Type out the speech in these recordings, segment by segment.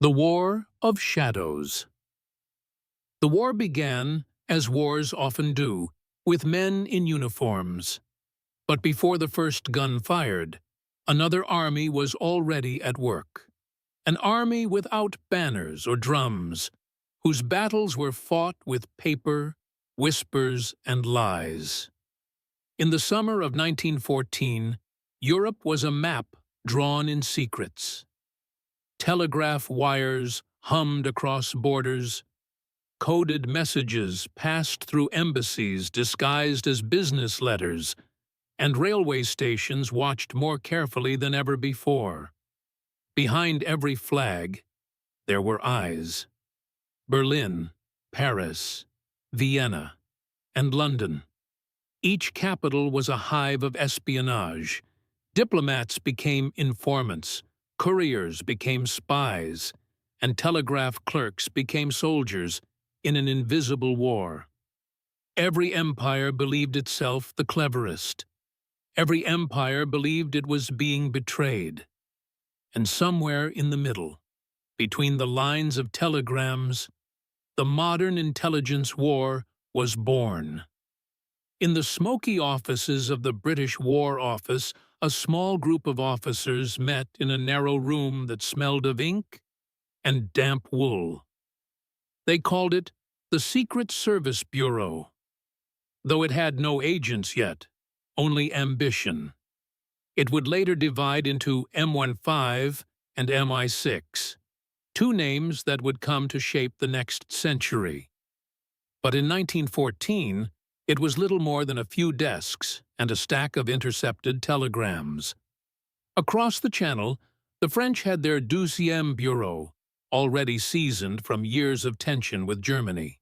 The War of Shadows. The war began, as wars often do, with men in uniforms. But before the first gun fired, another army was already at work. An army without banners or drums, whose battles were fought with paper, whispers, and lies. In the summer of 1914, Europe was a map drawn in secrets. Telegraph wires hummed across borders, coded messages passed through embassies disguised as business letters, and railway stations watched more carefully than ever before. Behind every flag, there were eyes. Berlin, Paris, Vienna, and London. Each capital was a hive of espionage. Diplomats became informants, couriers became spies, and telegraph clerks became soldiers in an invisible war. Every empire believed itself the cleverest. Every empire believed it was being betrayed. And somewhere in the middle, between the lines of telegrams, the modern intelligence war was born. In the smoky offices of the British War Office, a small group of officers met in a narrow room that smelled of ink and damp wool. They called it the Secret Service Bureau, though it had no agents yet, only ambition. It would later divide into M15 and MI6, two names that would come to shape the next century. But in 1914, it was little more than a few desks and a stack of intercepted telegrams. Across the Channel, the French had their 12e Bureau, already seasoned from years of tension with Germany.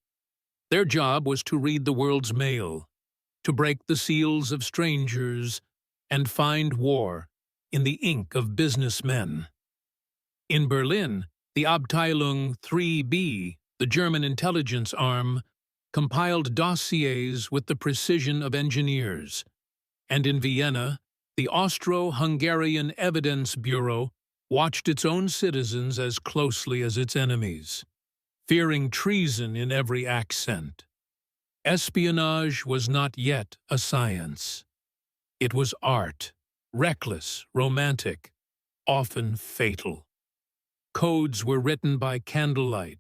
Their job was to read the world's mail, to break the seals of strangers, and find war in the ink of businessmen. In Berlin, the Abteilung 3B, the German intelligence arm, compiled dossiers with the precision of engineers, and in Vienna, the Austro-Hungarian Evidence Bureau watched its own citizens as closely as its enemies, fearing treason in every accent. Espionage was not yet a science. It was art, reckless, romantic, often fatal. Codes were written by candlelight,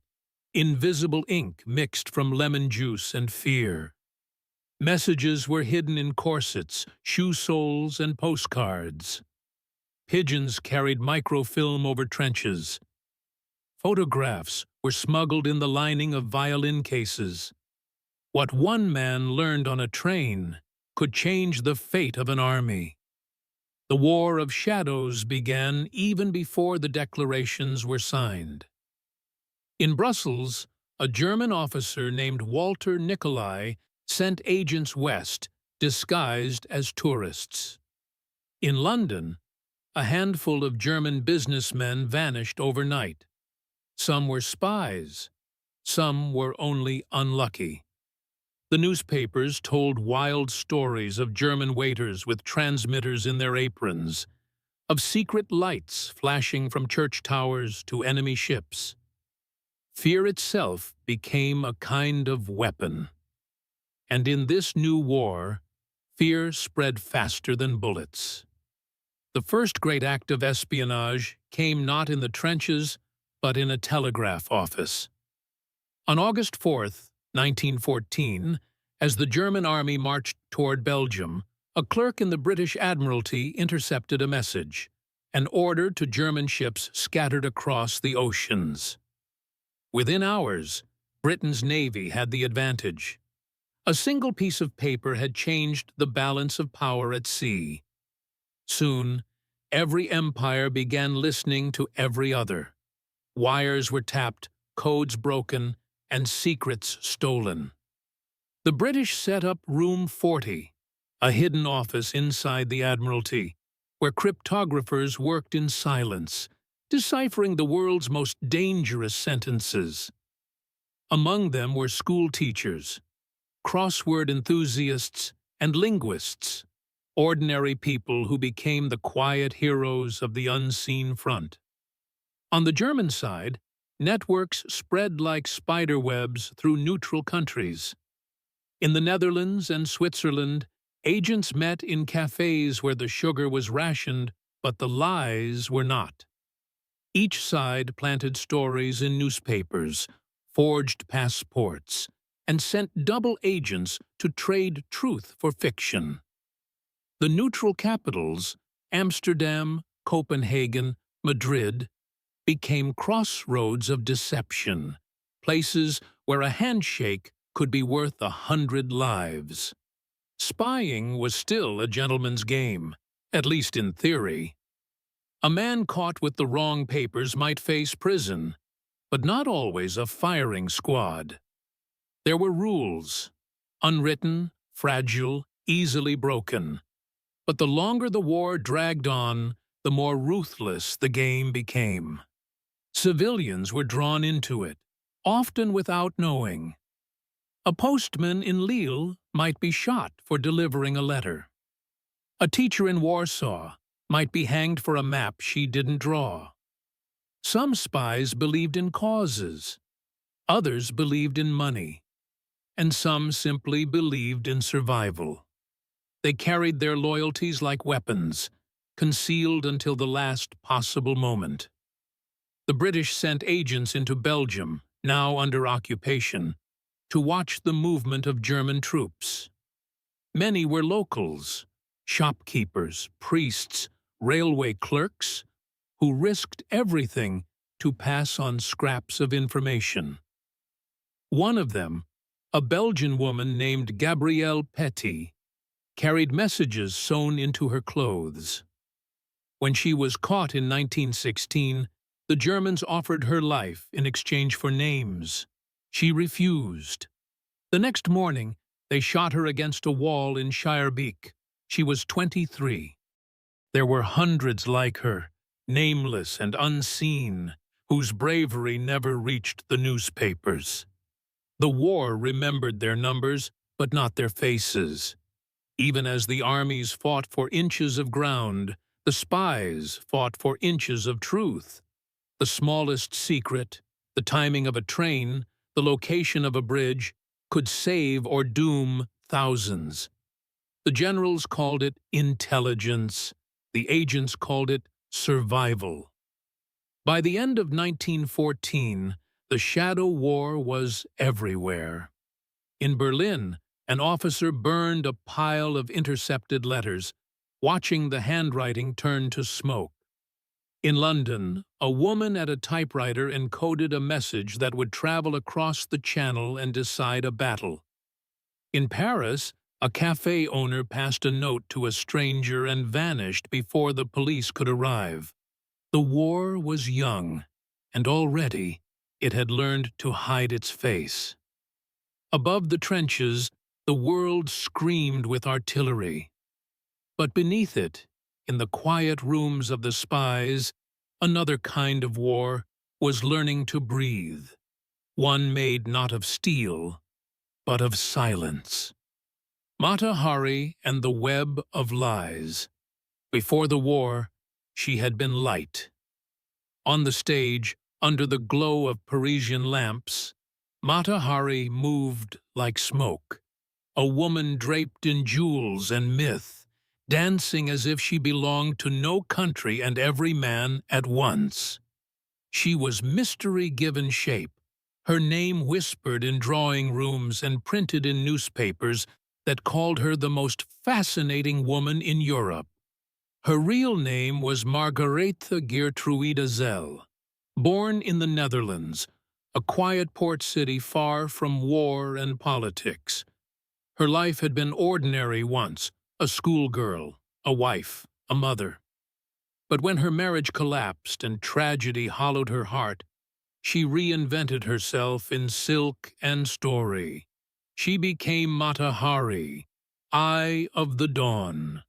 invisible ink mixed from lemon juice and fear. Messages were hidden in corsets, shoe soles, and postcards. Pigeons carried microfilm over trenches. Photographs were smuggled in the lining of violin cases. What one man learned on a train could change the fate of an army. The War of Shadows began even before the declarations were signed. In Brussels, a German officer named Walter Nicolai sent agents west, disguised as tourists. In London, a handful of German businessmen vanished overnight. Some were spies, some were only unlucky. The newspapers told wild stories of German waiters with transmitters in their aprons, of secret lights flashing from church towers to enemy ships. Fear itself became a kind of weapon. And in this new war, fear spread faster than bullets. The first great act of espionage came not in the trenches, but in a telegraph office. On August 4th, 1914, as the German army marched toward Belgium, a clerk in the British Admiralty intercepted a message, an order to German ships scattered across the oceans. Within hours, Britain's navy had the advantage. A single piece of paper had changed the balance of power at sea. Soon, every empire began listening to every other. Wires were tapped, codes broken, and secrets stolen. The British set up Room 40, a hidden office inside the Admiralty, where cryptographers worked in silence, deciphering the world's most dangerous sentences. Among them were school teachers, crossword enthusiasts, and linguists, ordinary people who became the quiet heroes of the unseen front. On the German side, Networks spread like spider webs through neutral countries. In the Netherlands and Switzerland, agents met in cafes where the sugar was rationed, but the lies were not. Each side planted stories in newspapers, forged passports, and sent double agents to trade truth for fiction. The neutral capitals, Amsterdam, Copenhagen, Madrid, became crossroads of deception, places where a handshake could be worth 100 lives. Spying was still a gentleman's game, at least in theory. A man caught with the wrong papers might face prison, but not always a firing squad. There were rules, unwritten, fragile, easily broken. But the longer the war dragged on, the more ruthless the game became. Civilians were drawn into it, often without knowing. A postman in Lille might be shot for delivering a letter. A teacher in Warsaw might be hanged for a map she didn't draw. Some spies believed in causes, others believed in money, and some simply believed in survival. They carried their loyalties like weapons, concealed until the last possible moment. The British sent agents into Belgium, now under occupation, to watch the movement of German troops. Many were locals, shopkeepers, priests, railway clerks, who risked everything to pass on scraps of information. One of them, a Belgian woman named Gabrielle Petit, carried messages sewn into her clothes. When she was caught in 1916, the Germans offered her life in exchange for names. She refused. The next morning, they shot her against a wall in Schaerbeek. She was 23. There were hundreds like her, nameless and unseen, whose bravery never reached the newspapers. The war remembered their numbers, but not their faces. Even as the armies fought for inches of ground, the spies fought for inches of truth. The smallest secret, the timing of a train, the location of a bridge, could save or doom thousands. The generals called it intelligence. The agents called it survival. By the end of 1914, the shadow war was everywhere. In Berlin, an officer burned a pile of intercepted letters, watching the handwriting turn to smoke. In London, a woman at a typewriter encoded a message that would travel across the Channel and decide a battle. In Paris, a cafe owner passed a note to a stranger and vanished before the police could arrive. The war was young, and already it had learned to hide its face. Above the trenches, the world screamed with artillery. But beneath it, in the quiet rooms of the spies, another kind of war was learning to breathe, one made not of steel, but of silence. Mata Hari and the Web of Lies. Before the war, she had been light. On the stage, under the glow of Parisian lamps, Mata Hari moved like smoke, a woman draped in jewels and myth, dancing as if she belonged to no country and every man at once. She was mystery given shape, her name whispered in drawing rooms and printed in newspapers that called her the most fascinating woman in Europe. Her real name was Margarethe Geertruida Zell. Born in the Netherlands, a quiet port city far from war and politics. Her life had been ordinary once, a schoolgirl, a wife, a mother. But when her marriage collapsed and tragedy hollowed her heart, she reinvented herself in silk and story. She became Mata Hari, Eye of the Dawn.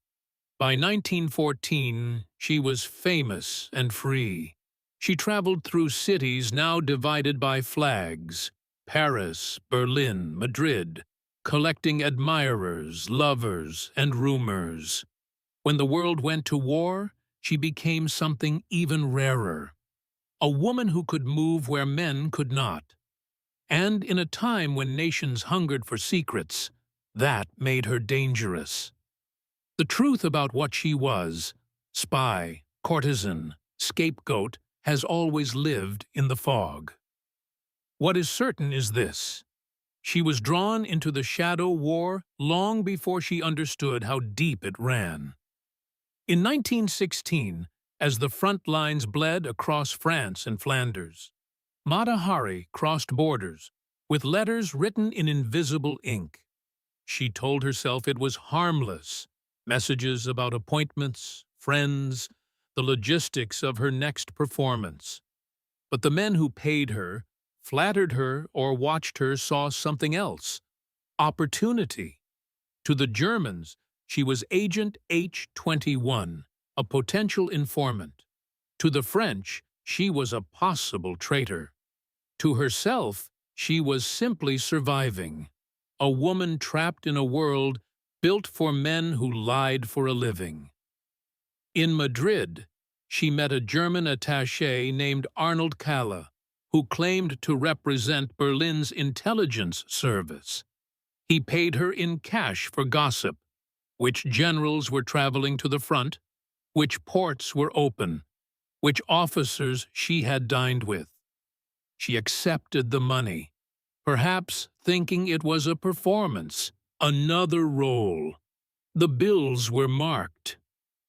By 1914, she was famous and free. She traveled through cities now divided by flags, Paris, Berlin, Madrid, collecting admirers, lovers, and rumors. When the world went to war, she became something even rarer. a woman who could move where men could not. And in a time when nations hungered for secrets, that made her dangerous. The truth about what she was, spy, courtesan, scapegoat, has always lived in the fog. What is certain is this: she was drawn into the shadow war long before she understood how deep it ran. In 1916, as the front lines bled across France and Flanders, Mata Hari crossed borders with letters written in invisible ink. She told herself it was harmless, messages about appointments, friends, the logistics of her next performance. But the men who paid her, flattered her, or watched her saw something else: opportunity. To the Germans, she was Agent H-21, a potential informant. To the French, she was a possible traitor. To herself, she was simply surviving, a woman trapped in a world built for men who lied for a living. In Madrid, she met a German attaché named Arnold Kalle, who claimed to represent Berlin's intelligence service. He paid her in cash for gossip: which generals were traveling to the front, which ports were open, which officers she had dined with. She accepted the money, perhaps thinking it was a performance, another role. The bills were marked.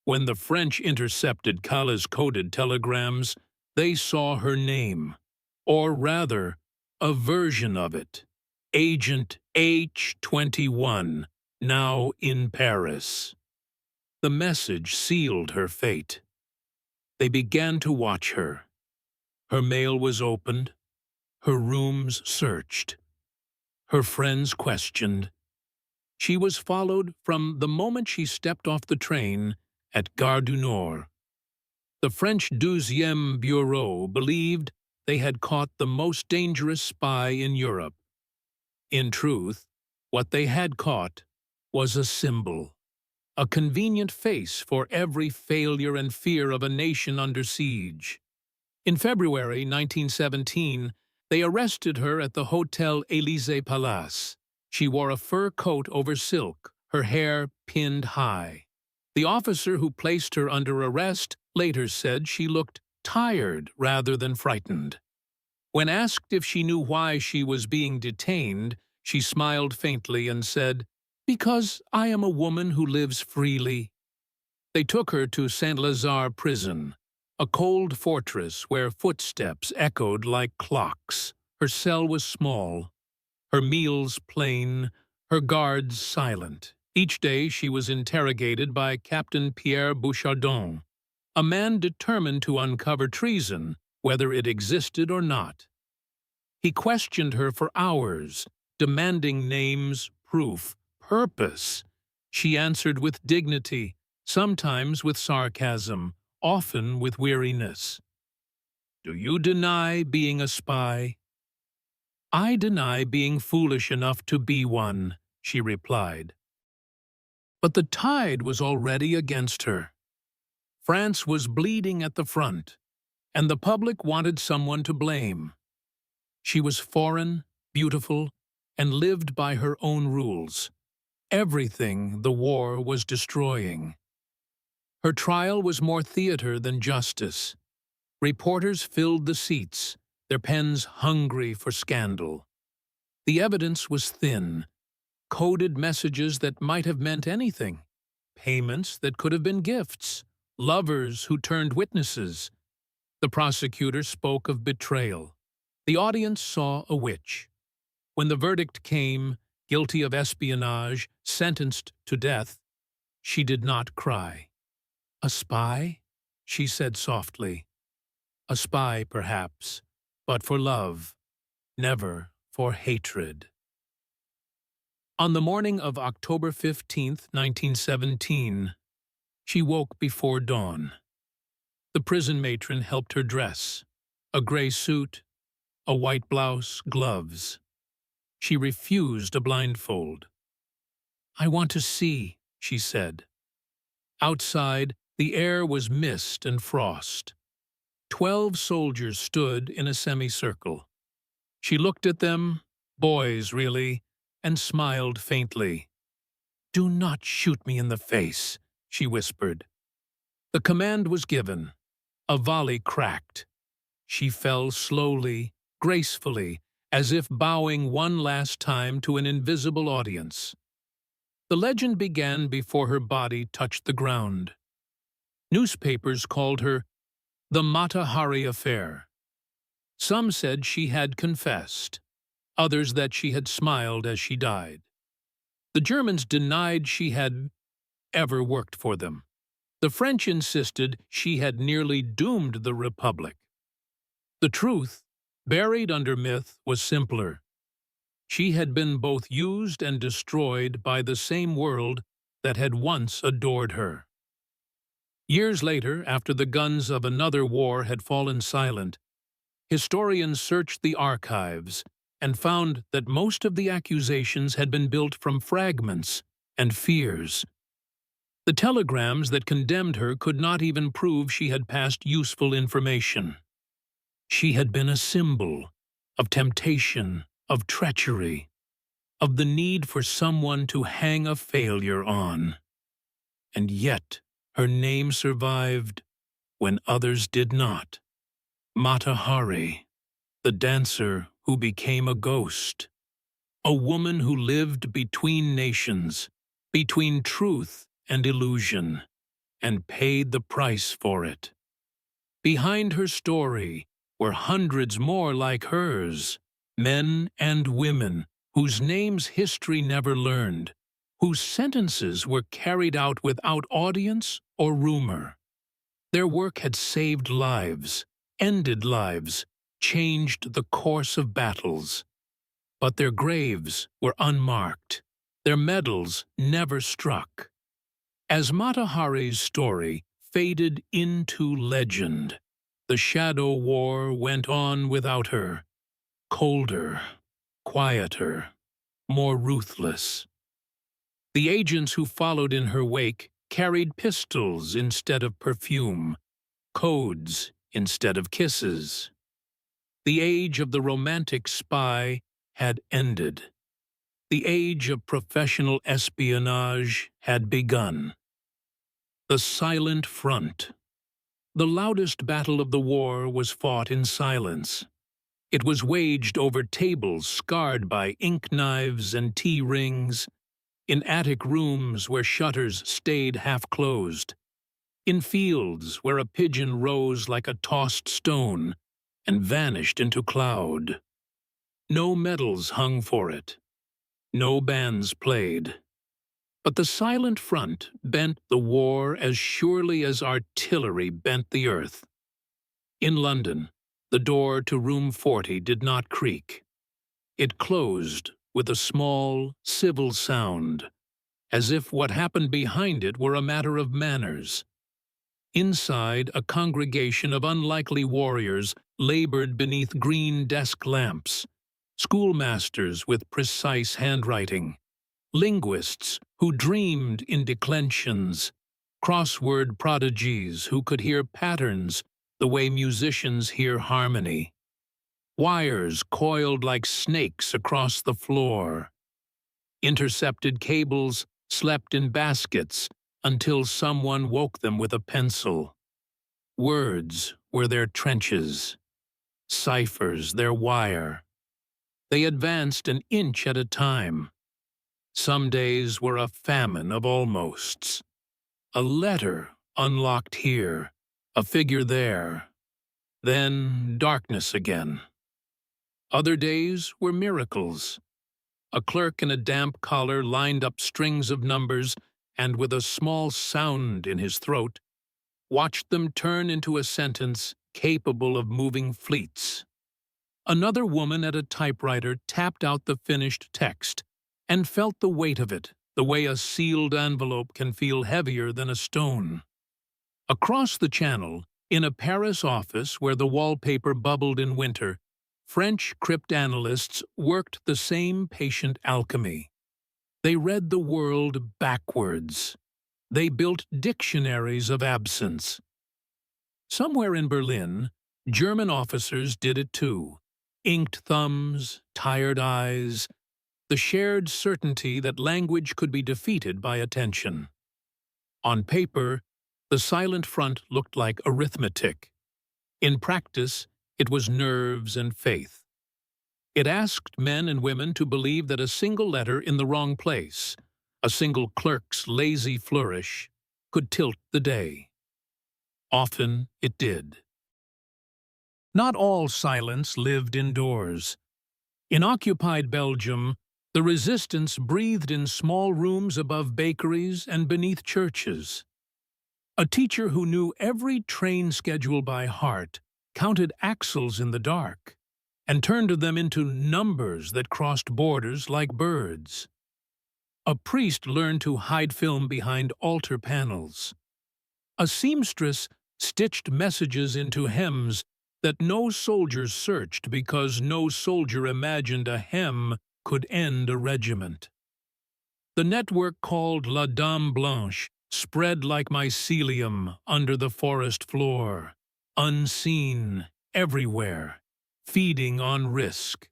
When the French intercepted Kalle's coded telegrams, they saw her name, or rather, a version of it: Agent H-21, now in Paris. The message sealed her fate. They began to watch her. Her mail was opened, her rooms searched, her friends questioned. She was followed from the moment she stepped off the train at Gare du Nord. The French 12e Bureau believed they had caught the most dangerous spy in Europe. In truth, what they had caught was a symbol, a convenient face for every failure and fear of a nation under siege. In February 1917, they arrested her at the Hotel Élysée Palace. She wore a fur coat over silk, her hair pinned high. The officer who placed her under arrest later said she looked tired rather than frightened. When asked if she knew why she was being detained, she smiled faintly and said, "Because I am a woman who lives freely." They took her to Saint-Lazare prison, a cold fortress where footsteps echoed like clocks. Her cell was small, her meals plain, her guards silent. Each day she was interrogated by Captain Pierre Bouchardon, a man determined to uncover treason, whether it existed or not. He questioned her for hours, demanding names, proof, purpose. She answered with dignity, sometimes with sarcasm, often with weariness. "Do you deny being a spy?" "I deny being foolish enough to be one," she replied. But the tide was already against her. France was bleeding at the front, and the public wanted someone to blame. She was foreign, beautiful, and lived by her own rules. Everything the war was destroying. Her trial was more theater than justice. Reporters filled the seats, their pens hungry for scandal. The evidence was thin: coded messages that might have meant anything, payments that could have been gifts, lovers who turned witnesses. The prosecutor spoke of betrayal. The audience saw a witch. When the verdict came, guilty of espionage, sentenced to death, she did not cry. "A spy?" she said softly. "A spy, perhaps, but for love, never for hatred." On the morning of October 15, 1917, she woke before dawn. The prison matron helped her dress: a gray suit, a white blouse, gloves. She refused a blindfold. "I want to see," she said. Outside, the air was mist and frost. 12 soldiers stood in a semicircle. She looked at them, boys really, and smiled faintly. "Do not shoot me in the face," she whispered. The command was given. A volley cracked. She fell slowly, gracefully, as if bowing one last time to an invisible audience. The legend began before her body touched the ground. Newspapers called her the Mata Hari affair. Some said she had confessed, others that she had smiled as she died. The Germans denied she had ever worked for them. The French insisted she had nearly doomed the Republic. The truth, buried under myth, was simpler. She had been both used and destroyed by the same world that had once adored her. Years later, after the guns of another war had fallen silent, historians searched the archives and found that most of the accusations had been built from fragments and fears. The telegrams that condemned her could not even prove she had passed useful information. She had been a symbol of temptation, of treachery, of the need for someone to hang a failure on. And yet her name survived when others did not. Mata Hari, the dancer who became a ghost. A woman who lived between nations, between truth and illusion, and paid the price for it. Behind her story were hundreds more like hers, men and women whose names history never learned, whose sentences were carried out without audience or rumor. Their work had saved lives, ended lives, changed the course of battles. But their graves were unmarked, their medals never struck. As Mata Hari's story faded into legend, the shadow war went on without her, colder, quieter, more ruthless. The agents who followed in her wake carried pistols instead of perfume, codes instead of kisses. The age of the romantic spy had ended. The age of professional espionage had begun. The silent front. The loudest battle of the war was fought in silence. It was waged over tables scarred by ink knives and tea rings, in attic rooms where shutters stayed half-closed, in fields where a pigeon rose like a tossed stone and vanished into cloud. No medals hung for it. No bands played. But the silent front bent the war as surely as artillery bent the earth. In London, the door to room 40 did not creak. It closed with a small, civil sound, as if what happened behind it were a matter of manners. Inside, a congregation of unlikely warriors labored beneath green desk lamps, schoolmasters with precise handwriting, linguists who dreamed in declensions, crossword prodigies who could hear patterns the way musicians hear harmony. Wires coiled like snakes across the floor. Intercepted cables slept in baskets until someone woke them with a pencil. Words were their trenches, ciphers their wire. They advanced an inch at a time. Some days were a famine of almosts. A letter unlocked here, a figure there. Then darkness again. Other days were miracles. A clerk in a damp collar lined up strings of numbers and, with a small sound in his throat, watched them turn into a sentence capable of moving fleets. Another woman at a typewriter tapped out the finished text and felt the weight of it, the way a sealed envelope can feel heavier than a stone. Across the channel, in a Paris office where the wallpaper bubbled in winter, French cryptanalysts worked the same patient alchemy. They read the world backwards. They built dictionaries of absence. Somewhere in Berlin, German officers did it too. Inked thumbs, tired eyes, the shared certainty that language could be defeated by attention. On paper, the silent front looked like arithmetic. In practice, it was nerves and faith. It asked men and women to believe that a single letter in the wrong place, a single clerk's lazy flourish, could tilt the day. Often it did. Not all silence lived indoors. In occupied Belgium, the resistance breathed in small rooms above bakeries and beneath churches. A teacher who knew every train schedule by heart counted axles in the dark and turned them into numbers that crossed borders like birds. A priest learned to hide film behind altar panels. A seamstress stitched messages into hems that no soldier searched because no soldier imagined a hem could end a regiment. The network called La Dame Blanche spread like mycelium under the forest floor, unseen, everywhere, feeding on risk.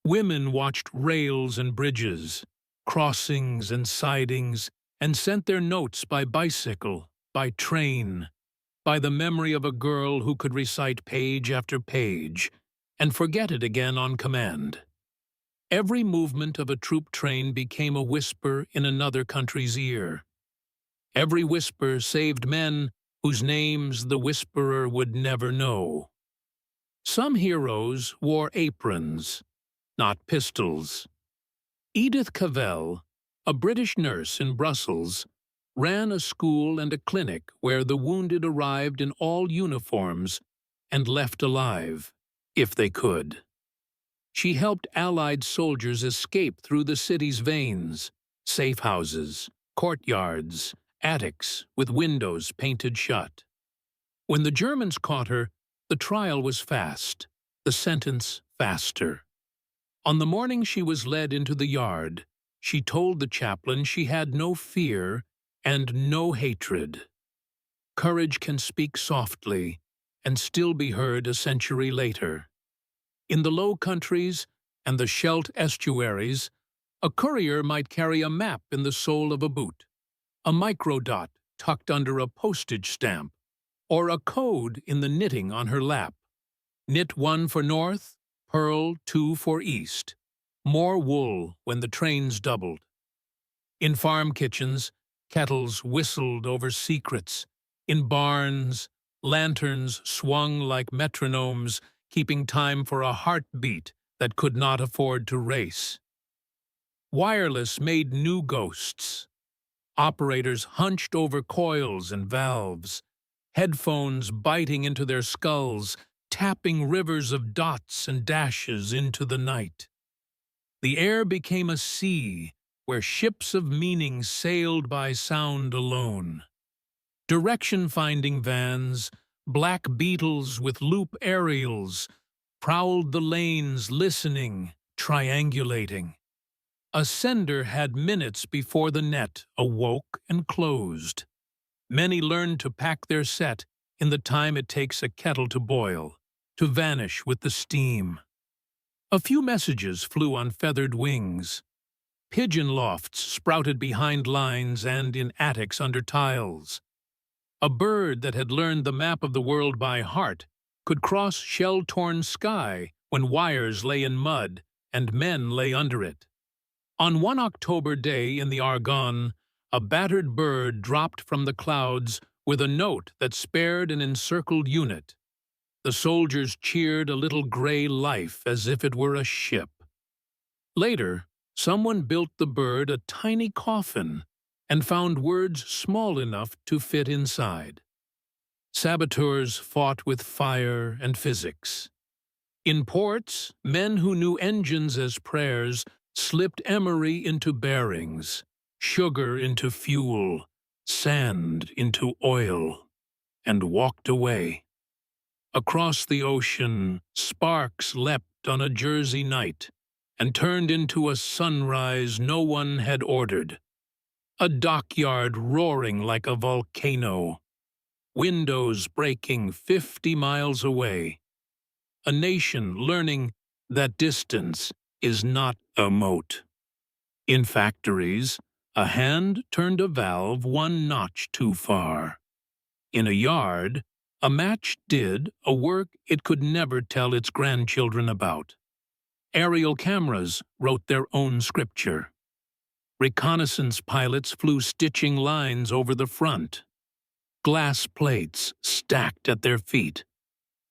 Women watched rails and bridges, crossings and sidings, and sent their notes by bicycle, by train, by the memory of a girl who could recite page after page and forget it again on command. Every movement of a troop train became a whisper in another country's ear. Every whisper saved men whose names the whisperer would never know. Some heroes wore aprons, not pistols. Edith Cavell, a British nurse in Brussels, ran a school and a clinic where the wounded arrived in all uniforms and left alive, if they could. She helped Allied soldiers escape through the city's veins, safe houses, courtyards, attics with windows painted shut. When the Germans caught her, the trial was fast, the sentence faster. On the morning she was led into the yard, she told the chaplain she had no fear and no hatred. Courage can speak softly and still be heard a century later. In the Low Countries and the Scheldt estuaries, a courier might carry a map in the sole of a boot, a microdot tucked under a postage stamp, or a code in the knitting on her lap. Knit 1 for north, purl 2 for east. More wool when the trains doubled. In farm kitchens, kettles whistled over secrets. In barns, lanterns swung like metronomes, keeping time for a heartbeat that could not afford to race. Wireless made new ghosts. Operators hunched over coils and valves, headphones biting into their skulls, tapping rivers of dots and dashes into the night. The air became a sea where ships of meaning sailed by sound alone. Direction-finding vans, black beetles with loop aerials, prowled the lanes listening, triangulating. A sender had minutes before the net awoke and closed. Many learned to pack their set in the time it takes a kettle to boil, to vanish with the steam. A few messages flew on feathered wings. Pigeon lofts sprouted behind lines and in attics under tiles. A bird that had learned the map of the world by heart could cross shell-torn sky when wires lay in mud and men lay under it. On one October day in the Argonne, a battered bird dropped from the clouds with a note that spared an encircled unit. The soldiers cheered a little gray life as if it were a ship. Later, someone built the bird a tiny coffin and found words small enough to fit inside. Saboteurs fought with fire and physics. In ports, men who knew engines as prayers slipped emery into bearings, sugar into fuel, sand into oil, and walked away. Across the ocean, sparks leapt on a Jersey night and turned into a sunrise no one had ordered. A dockyard roaring like a volcano. windows breaking 50 miles away. A nation learning that distance is not a moat. In factories, a hand turned a valve 1 notch too far. In a yard, a match did a work it could never tell its grandchildren about. Aerial cameras wrote their own scripture. Reconnaissance pilots flew stitching lines over the front. Glass plates stacked at their feet,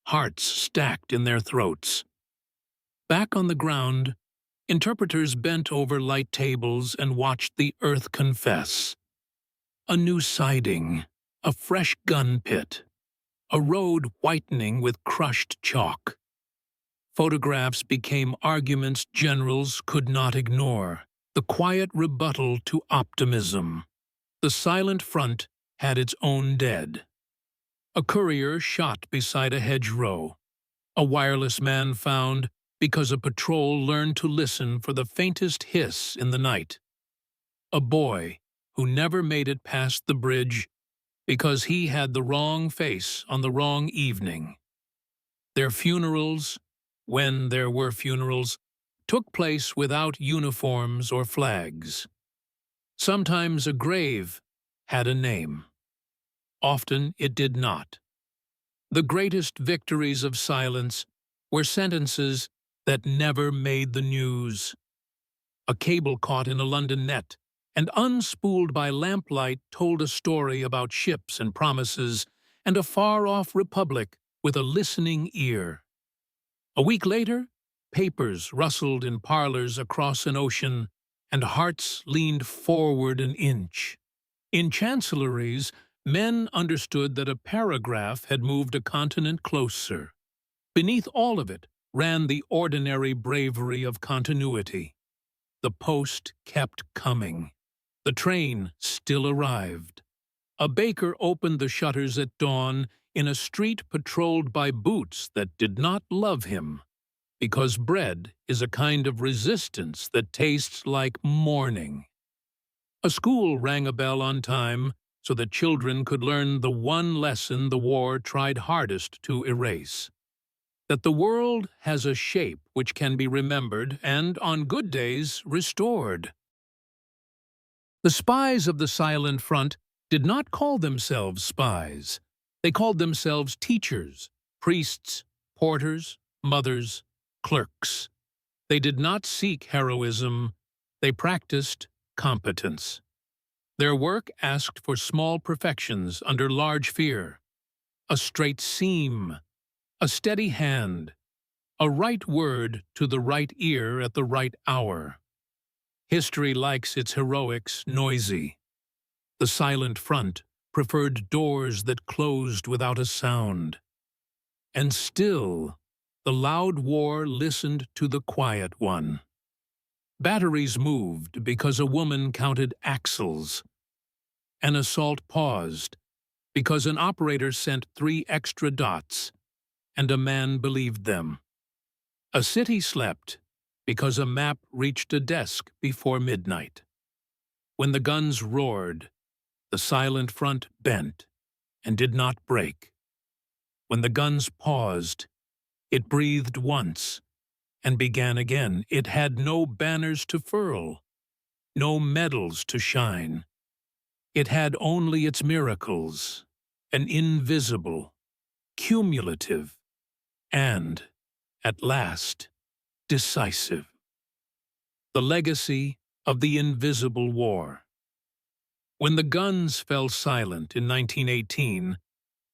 hearts stacked in their throats. Back on the ground, interpreters bent over light tables and watched the earth confess. A new siding, a fresh gun pit, a road whitening with crushed chalk. Photographs became arguments generals could not ignore, the quiet rebuttal to optimism. The silent front had its own dead. A courier shot beside a hedgerow. A wireless man found because a patrol learned to listen for the faintest hiss in the night. A boy who never made it past the bridge because he had the wrong face on the wrong evening. Their funerals, when there were funerals, took place without uniforms or flags. Sometimes a grave had a name. Often it did not. The greatest victories of silence were sentences that never made the news. A cable caught in a London net and unspooled by lamplight told a story about ships and promises and a far-off republic with a listening ear. A week later, papers rustled in parlors across an ocean, and hearts leaned forward an inch. In chancelleries, men understood that a paragraph had moved a continent closer. Beneath all of it ran the ordinary bravery of continuity. The post kept coming. The train still arrived. A baker opened the shutters at dawn in a street patrolled by boots that did not love him, because bread is a kind of resistance that tastes like mourning. A school rang a bell on time so that children could learn the one lesson the war tried hardest to erase: that the world has a shape which can be remembered and, on good days, restored. The spies of the Silent Front did not call themselves spies. They called themselves teachers, priests, porters, mothers, clerks. They did not seek heroism. They practiced competence. Their work asked for small perfections under large fear: a straight seam, a steady hand, a right word to the right ear at the right hour. History likes its heroics noisy. The Silent Front preferred doors that closed without a sound. And still, the loud war listened to the quiet one. Batteries moved because a woman counted axles. An assault paused because an operator sent 3 extra dots, and a man believed them. A city slept because a map reached a desk before midnight. When the guns roared, the Silent Front bent and did not break. When the guns paused, it breathed once and began again. It had no banners to furl, no medals to shine. It had only its miracles, an invisible, cumulative, and, at last, decisive. The legacy of the invisible war. When the guns fell silent in 1918,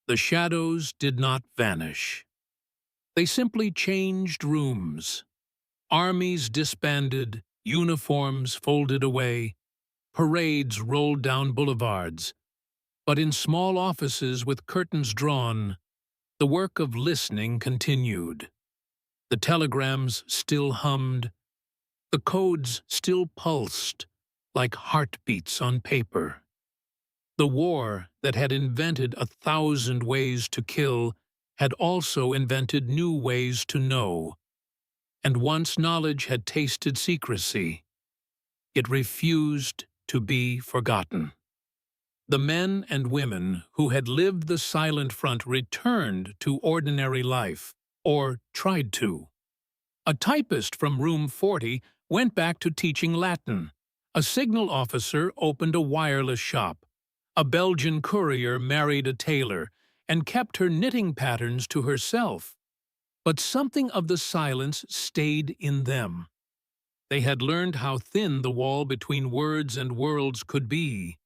the shadows did not vanish. They simply changed rooms. Armies disbanded, uniforms folded away, parades rolled down boulevards. But in small offices with curtains drawn, the work of listening continued. The telegrams still hummed. The codes still pulsed like heartbeats on paper. The war that had invented 1,000 ways to kill had also invented new ways to know. And once knowledge had tasted secrecy, it refused to be forgotten. The men and women who had lived the silent front returned to ordinary life, or tried to. A typist from room 40 went back to teaching Latin. A signal officer opened a wireless shop. A Belgian courier married a tailor and kept her knitting patterns to herself. But something of the silence stayed in them. They had learned how thin the wall between words and worlds could be.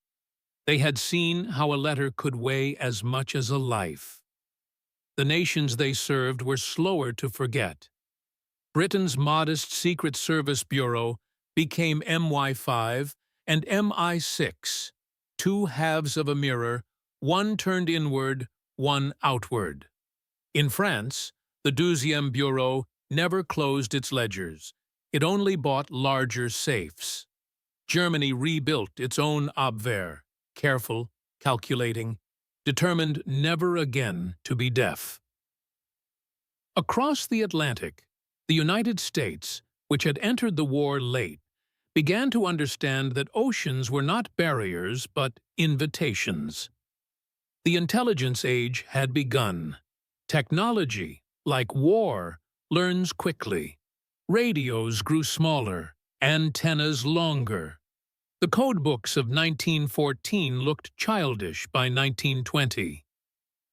They had seen how a letter could weigh as much as a life. The nations they served were slower to forget. Britain's modest Secret Service Bureau became MI5 and MI6, two halves of a mirror, one turned inward, one outward. In France, the 12e Bureau never closed its ledgers. It only bought larger safes. Germany rebuilt its own Abwehr, careful, calculating, determined never again to be deaf. Across the Atlantic, the United States, which had entered the war late, began to understand that oceans were not barriers but invitations. The intelligence age had begun. Technology, like war, learns quickly. Radios grew smaller, antennas longer. The codebooks of 1914 looked childish by 1920.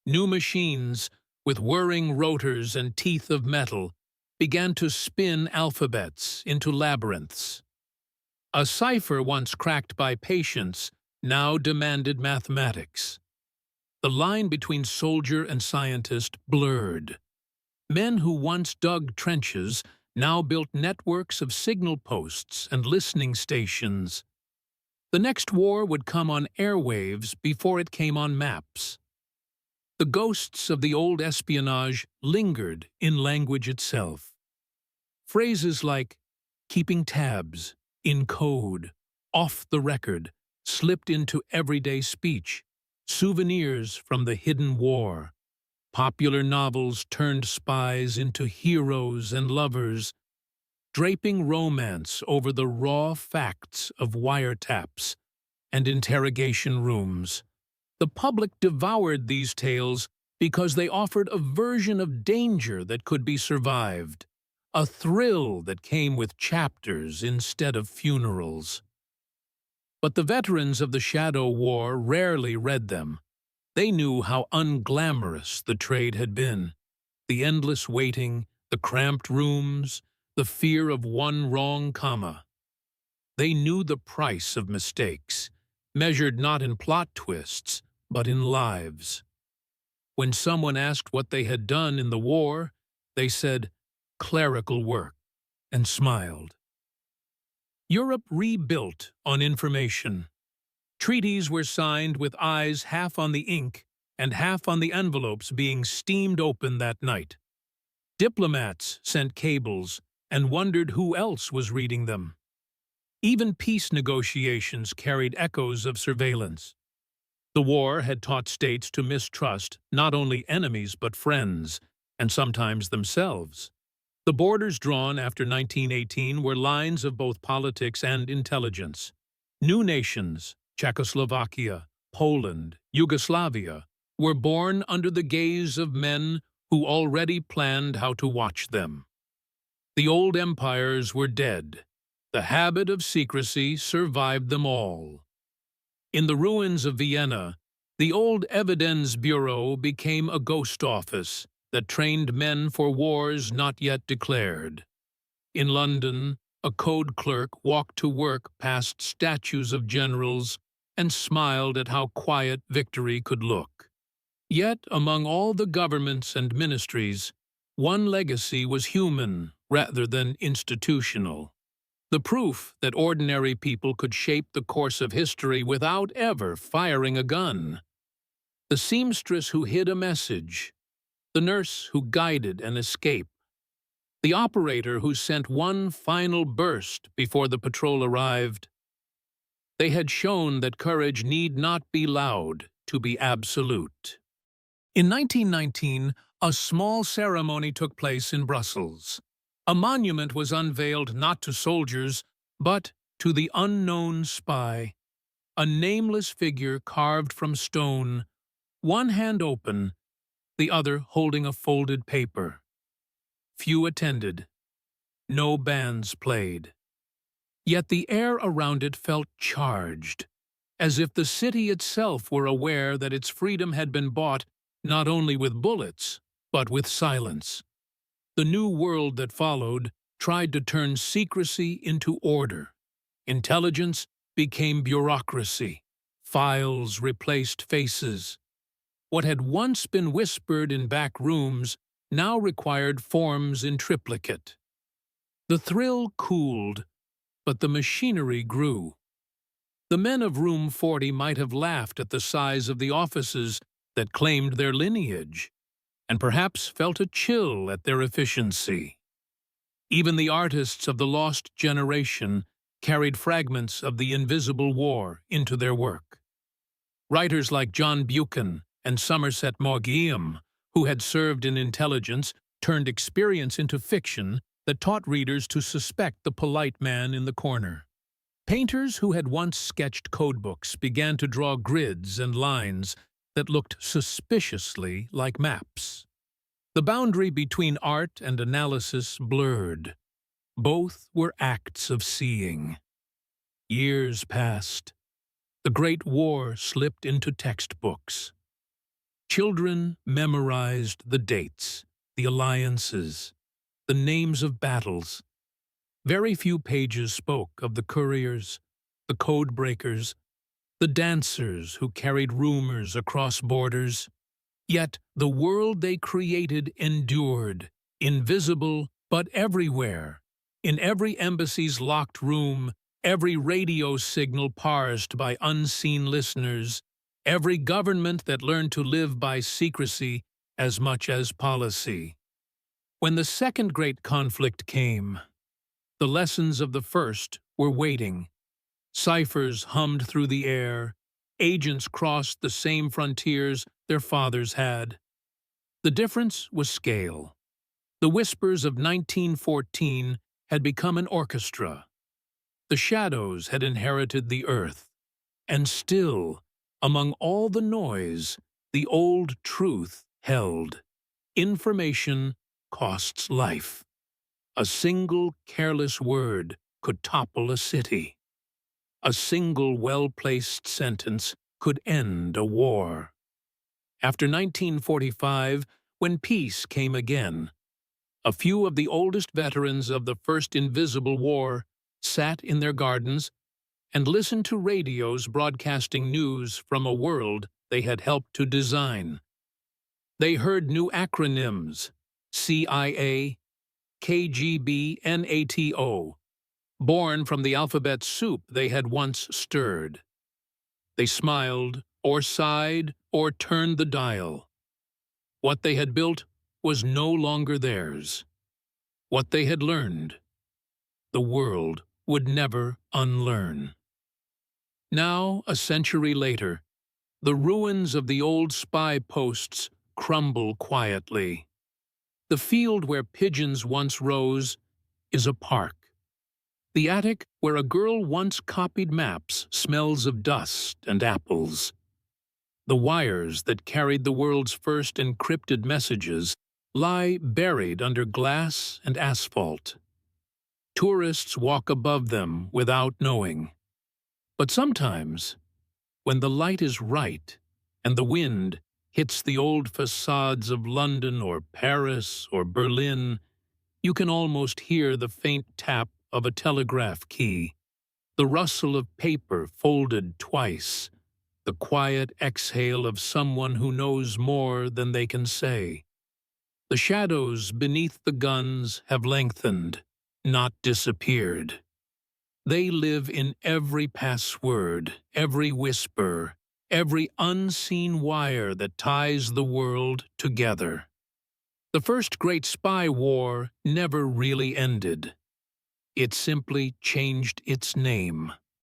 New machines, with whirring rotors and teeth of metal, began to spin alphabets into labyrinths. A cipher once cracked by patience now demanded mathematics. The line between soldier and scientist blurred. Men who once dug trenches now built networks of signal posts and listening stations. The next war would come on airwaves before it came on maps. The ghosts of the old espionage lingered in language itself. Phrases like keeping tabs, in code, off the record, slipped into everyday speech, souvenirs from the hidden war. Popular novels turned spies into heroes and lovers, draping romance over the raw facts of wiretaps and interrogation rooms. The public devoured these tales because they offered a version of danger that could be survived, a thrill that came with chapters instead of funerals. But the veterans of the Shadow War rarely read them. They knew how unglamorous the trade had been. The endless waiting, the cramped rooms, the fear of one wrong comma. They knew the price of mistakes, measured not in plot twists, but in lives. When someone asked what they had done in the war, they said, "Clerical work," and smiled. Europe rebuilt on information. Treaties were signed with eyes half on the ink and half on the envelopes being steamed open that night. Diplomats sent cables and wondered who else was reading them. Even peace negotiations carried echoes of surveillance. The war had taught states to mistrust not only enemies but friends, and sometimes themselves. The borders drawn after 1918 were lines of both politics and intelligence. New nations, Czechoslovakia, Poland, Yugoslavia, were born under the gaze of men who already planned how to watch them. The old empires were dead. The habit of secrecy survived them all. In the ruins of Vienna, the old Evidence Bureau became a ghost office that trained men for wars not yet declared. In London, a code clerk walked to work past statues of generals and smiled at how quiet victory could look. Yet, among all the governments and ministries, one legacy was human rather than institutional. The proof that ordinary people could shape the course of history without ever firing a gun. The seamstress who hid a message. The nurse who guided an escape. The operator who sent one final burst before the patrol arrived. They had shown that courage need not be loud to be absolute. In 1919, a small ceremony took place in Brussels. A monument was unveiled not to soldiers, but to the unknown spy. a nameless figure carved from stone, one hand open, the other holding a folded paper. Few attended. No bands played. Yet the air around it felt charged, as if the city itself were aware that its freedom had been bought not only with bullets, but with silence. The new world that followed tried to turn secrecy into order. Intelligence became bureaucracy. Files replaced faces. What had once been whispered in back rooms now required forms in triplicate. The thrill cooled, but the machinery grew. The men of Room 40 might have laughed at the size of the offices that claimed their lineage, and perhaps felt a chill at their efficiency. Even the artists of the lost generation carried fragments of the invisible war into their work. Writers like John Buchan and Somerset Maugham, who had served in intelligence, turned experience into fiction that taught readers to suspect the polite man in the corner. Painters who had once sketched codebooks began to draw grids and lines that looked suspiciously like maps. The boundary between art and analysis blurred. Both were acts of seeing. Years passed. The Great War slipped into textbooks. Children memorized the dates, the alliances, the names of battles. Very few pages spoke of the couriers, the codebreakers, the dancers who carried rumors across borders. Yet the world they created endured, invisible but everywhere, in every embassy's locked room, every radio signal parsed by unseen listeners, every government that learned to live by secrecy as much as policy. When the second great conflict came, the lessons of the first were waiting. Ciphers hummed through the air. Agents crossed the same frontiers their fathers had. The difference was scale. The whispers of 1914 had become an orchestra. The shadows had inherited the earth. And still, among all the noise, the old truth held. Information costs life. A single careless word could topple a city. A single well-placed sentence could end a war. After 1945, when peace came again, a few of the oldest veterans of the First Invisible War sat in their gardens and listened to radios broadcasting news from a world they had helped to design. They heard new acronyms: CIA, KGB, NATO, born from the alphabet soup they had once stirred. They smiled, or sighed, or turned the dial. What they had built was no longer theirs. What they had learned, the world would never unlearn. Now, a century later, the ruins of the old spy posts crumble quietly. The field where pigeons once rose is a park. The attic where a girl once copied maps smells of dust and apples. The wires that carried the world's first encrypted messages lie buried under glass and asphalt. Tourists walk above them without knowing. But sometimes, when the light is right and the wind hits the old facades of London or Paris or Berlin, you can almost hear the faint tap of a telegraph key, the rustle of paper folded twice, the quiet exhale of someone who knows more than they can say. The shadows beneath the guns have lengthened, not disappeared. They live in every password, every whisper, every unseen wire that ties the world together. The first great spy war never really ended. It simply changed its name.